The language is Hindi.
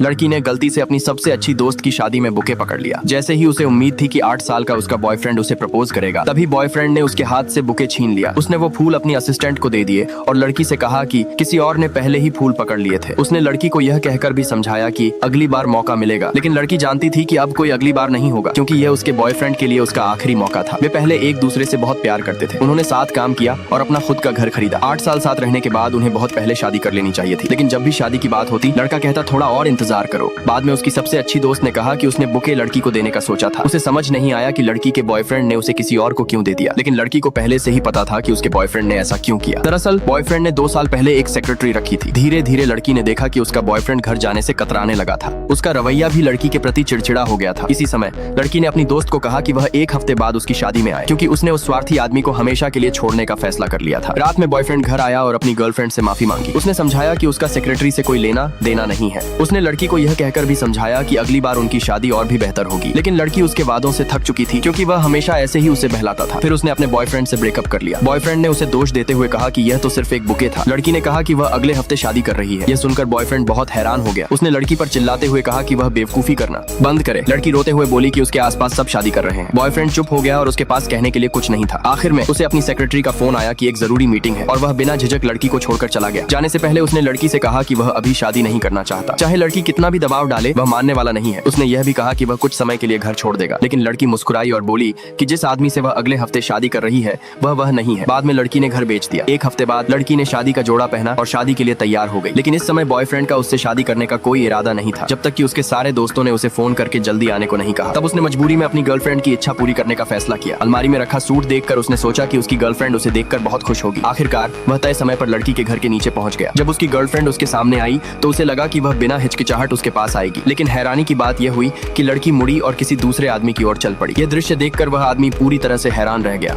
लड़की ने गलती से अपनी सबसे अच्छी दोस्त की शादी में बुके पकड़ लिया। जैसे ही उसे उम्मीद थी कि 8 साल का उसका बॉयफ्रेंड उसे प्रपोज करेगा, तभी बॉयफ्रेंड ने उसके हाथ से बुके छीन लिया। उसने वो फूल अपनी असिस्टेंट को दे दिए और लड़की से कहा कि किसी और ने पहले ही फूल पकड़ लिए थे। उसने लड़की को यह कहकर भी समझाया कि अगली बार मौका मिलेगा, लेकिन लड़की जानती थी कि अब कोई अगली बार नहीं होगा, क्योंकि यह उसके बॉयफ्रेंड के लिए उसका आखिरी मौका था। वे पहले एक दूसरे से बहुत प्यार करते थे। उन्होंने साथ काम किया और अपना खुद का घर खरीदा। 8 साल साथ रहने के बाद उन्हें बहुत पहले शादी कर लेनी चाहिए थी, लेकिन जब भी शादी की बात होती, लड़का कहता थोड़ा और इंतजार करो। बाद में उसकी सबसे अच्छी दोस्त ने कहा कि उसने बुके लड़की को देने का सोचा था। उसे समझ नहीं आया कि लड़की के बॉयफ्रेंड ने उसे किसी और को क्यों दे दिया, लेकिन लड़की को पहले से ही पता था कि उसके बॉयफ्रेंड ने ऐसा क्यों किया। दरअसल बॉयफ्रेंड ने 2 साल पहले एक सेक्रेटरी रखी थी। धीरे धीरे लड़की ने देखा कि उसका बॉयफ्रेंड घर जाने से कतराने लगा था। उसका रवैया भी लड़की के प्रति चिड़चिड़ा हो गया था। इसी समय लड़की ने अपनी दोस्त को कहा कि वह 1 हफ्ते बाद उसकी शादी में आए, क्योंकि उसने उस स्वार्थी आदमी को हमेशा के लिए छोड़ने का फैसला कर लिया था। रात में बॉयफ्रेंड घर आया और अपनी गर्लफ्रेंड से माफी मांगी। उसने समझाया कि उसका सेक्रेटरी से कोई लेना देना नहीं है। उसने लड़की को यह कहकर भी समझाया कि अगली बार उनकी शादी और भी बेहतर होगी, लेकिन लड़की उसके वादों से थक चुकी थी, क्योंकि वह हमेशा ऐसे ही उसे बहलाता था। फिर उसने अपने बॉयफ्रेंड से ब्रेकअप कर लिया। बॉयफ्रेंड ने उसे दोष देते हुए कहा कि यह तो सिर्फ एक बुके था। लड़की ने कहा कि वह अगले हफ्ते शादी कर रही है। यह सुनकर बॉयफ्रेंड बहुत हैरान हो गया। उसने लड़की पर चिल्लाते हुए कहा कि वह बेवकूफी करना बंद करे। लड़की रोते हुए बोली कि उसके आसपास सब शादी कर रहे हैं। बॉयफ्रेंड चुप हो गया और उसके पास कहने के लिए कुछ नहीं था। आखिर में उसे अपनी सेक्रेटरी का फोन आया कि एक जरूरी मीटिंग है, और वह बिना झिझक लड़की को छोड़कर चला गया। जाने से पहले उसने लड़की से कहा कि वह अभी शादी नहीं करना चाहता। चाहे लड़की कितना भी दबाव डाले, वह मानने वाला नहीं है। उसने यह भी कहा कि वह कुछ समय के लिए घर छोड़ देगा, लेकिन लड़की मुस्कुराई और बोली कि जिस आदमी से वह अगले हफ्ते शादी कर रही है वह नहीं है। बाद में लड़की ने घर बेच दिया। 1 हफ्ते बाद लड़की ने शादी का जोड़ा पहना और शादी के लिए तैयार हो गई, लेकिन इस समय बॉयफ्रेंड का उससे शादी करने का कोई इरादा नहीं था, जब तक कि उसके सारे दोस्तों ने उसे फोन करके जल्दी आने को नहीं कहा। तब उसने मजबूरी में अपनी गर्लफ्रेंड की इच्छा पूरी करने का फैसला किया। अलमारी में रखा सूट देखकर उसने सोचा कि उसकी गर्लफ्रेंड उसे देखकर बहुत खुश होगी। आखिरकार वह तय समय पर लड़की के घर के नीचे पहुंच गया। जब उसकी गर्लफ्रेंड उसके सामने आई तो उसे लगा कि वह बिना हिचकिचाहट उसके पास आएगी, लेकिन हैरानी की बात यह हुई कि लड़की मुड़ी और किसी दूसरे आदमी की ओर चल पड़ी। यह दृश्य देखकर वह आदमी पूरी तरह से हैरान रह गया।